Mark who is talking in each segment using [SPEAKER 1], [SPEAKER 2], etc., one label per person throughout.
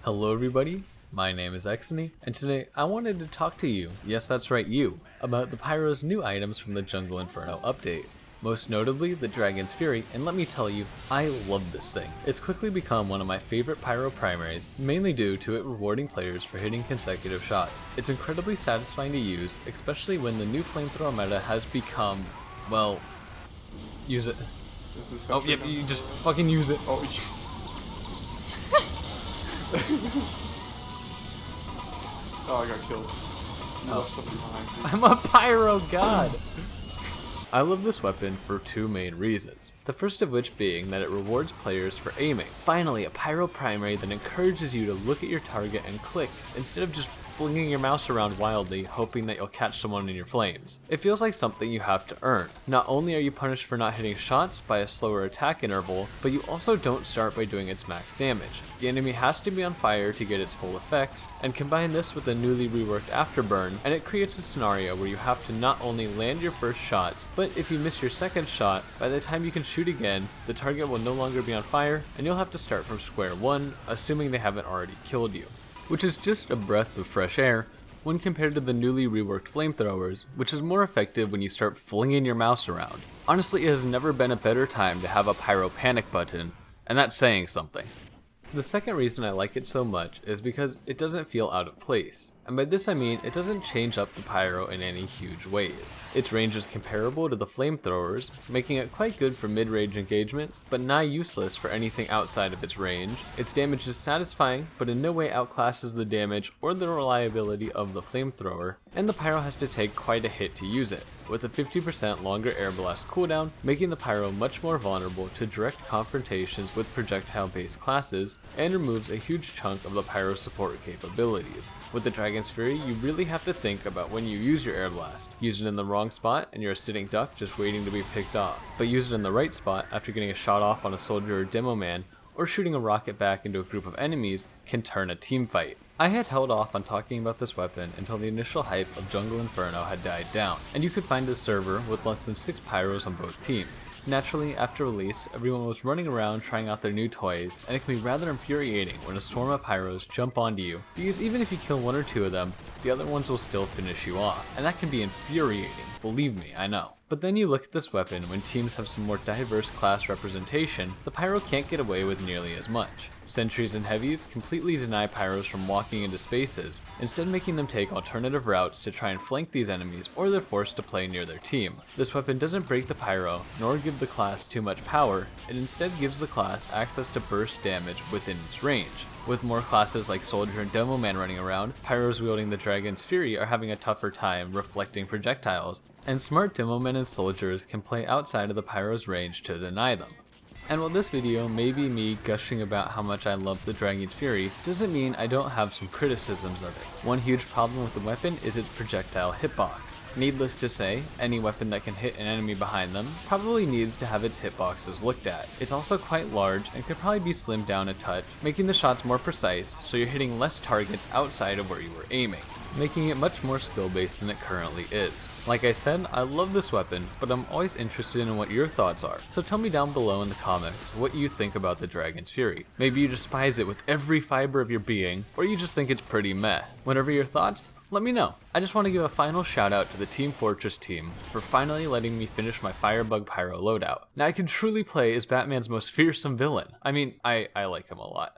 [SPEAKER 1] Hello everybody, my name is Exony, and today I wanted to talk to you, yes that's right you, about the Pyro's new items from the Jungle Inferno update. Most notably, the Dragon's Fury, and let me tell you, I love this thing. It's quickly become one of my favorite Pyro primaries, mainly due to it rewarding players for hitting consecutive shots. It's incredibly satisfying to use, especially when the new flamethrower meta has become, well, use it. Oh yeah, you just fucking use it.
[SPEAKER 2] Oh, oh, I got killed. You left something behind me.
[SPEAKER 1] I'm a Pyro god! I love this weapon for two main reasons. The first of which being that it rewards players for aiming. Finally, a Pyro primary that encourages you to look at your target and click, instead of just flinging your mouse around wildly, hoping that you'll catch someone in your flames. It feels like something you have to earn. Not only are you punished for not hitting shots by a slower attack interval, but you also don't start by doing its max damage. The enemy has to be on fire to get its full effects, and combine this with a newly reworked afterburn, and it creates a scenario where you have to not only land your first shots, but if you miss your second shot, by the time you can shoot again, the target will no longer be on fire, and you'll have to start from square one, assuming they haven't already killed you. Which is just a breath of fresh air when compared to the newly reworked flamethrowers, which is more effective when you start flinging your mouse around. Honestly, it has never been a better time to have a Pyro panic button, and that's saying something. The second reason I like it so much is because it doesn't feel out of place, and by this I mean it doesn't change up the Pyro in any huge ways. Its range is comparable to the flamethrowers, making it quite good for mid-range engagements, but nigh useless for anything outside of its range. Its damage is satisfying, but in no way outclasses the damage or the reliability of the flamethrower, and the Pyro has to take quite a hit to use it, with a 50% longer air blast cooldown, making the Pyro much more vulnerable to direct confrontations with projectile-based classes, and removes a huge chunk of the Pyro support capabilities. With the Dragon's Fury, you really have to think about when you use your air blast. Use it in the wrong spot and you're a sitting duck just waiting to be picked off, but use it in the right spot after getting a shot off on a soldier or demo man, or shooting a rocket back into a group of enemies can turn a team fight. I had held off on talking about this weapon until the initial hype of Jungle Inferno had died down, and you could find a server with less than 6 Pyros on both teams. Naturally, after release, everyone was running around trying out their new toys, and it can be rather infuriating when a swarm of Pyros jump onto you, because even if you kill one or two of them, the other ones will still finish you off, and that can be infuriating, believe me, I know. But then you look at this weapon when teams have some more diverse class representation, the Pyro can't get away with nearly as much. Sentries and heavies completely deny Pyros from walking into spaces, instead making them take alternative routes to try and flank these enemies, or they're forced to play near their team. This weapon doesn't break the Pyro, nor give the class too much power, it instead gives the class access to burst damage within its range. With more classes like Soldier and Demo Man running around, Pyros wielding the Dragon's Fury are having a tougher time reflecting projectiles, and smart Demo Men and Soldiers can play outside of the Pyro's range to deny them. And while this video may be me gushing about how much I love the Dragon's Fury, doesn't mean I don't have some criticisms of it. One huge problem with the weapon is its projectile hitbox. Needless to say, any weapon that can hit an enemy behind them probably needs to have its hitboxes looked at. It's also quite large and could probably be slimmed down a touch, making the shots more precise so you're hitting less targets outside of where you were aiming, making it much more skill-based than it currently is. Like I said, I love this weapon, but I'm always interested in what your thoughts are, so tell me down below in the comments what you think about the Dragon's Fury. Maybe you despise it with every fiber of your being, or you just think it's pretty meh. Whatever your thoughts, let me know. I just want to give a final shout out to the Team Fortress team for finally letting me finish my Firebug Pyro loadout. Now I can truly play as Batman's most fearsome villain. I mean, I like him a lot.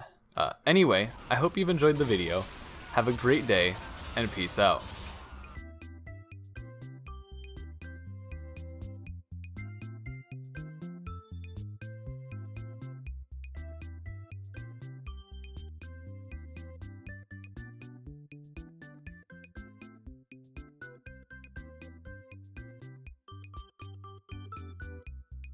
[SPEAKER 1] Anyway, I hope you've enjoyed the video. Have a great day, and peace out.